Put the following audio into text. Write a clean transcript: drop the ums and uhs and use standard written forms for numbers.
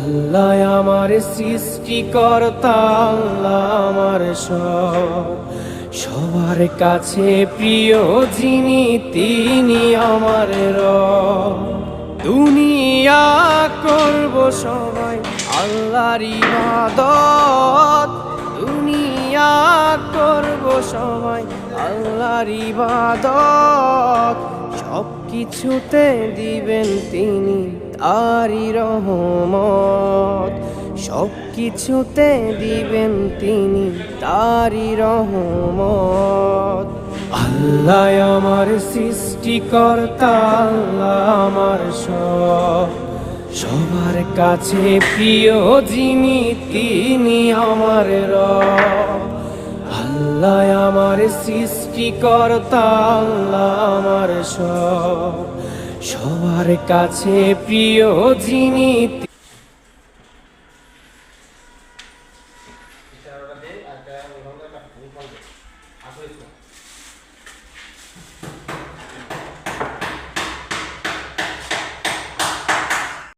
আল্লাহ আমার সৃষ্টিকর্তা, আল্লাহ আমার সব, সবার কাছে প্রিয় যিনি তিনি আমার রব। দুনিয়া করব সবাই আল্লাহর ইবাদত, দুনিয়া করব সবাই আল্লাহর ইবাদত, সব কিছুতে দিবেন তিনি তারি রহমত, সব কিছুতে দিবেন তিনি তারি রহমত। আল্লাহ আমার সৃষ্টিকর্তা, আল্লাহ আমার সব, সবার কাছে প্রিয় যিনি তিনি আমার রব। আল্লাহ আমার সৃষ্টিকর্তা, আল্লাহ আমার সব, সবার কাছে প্রিয় যিনি।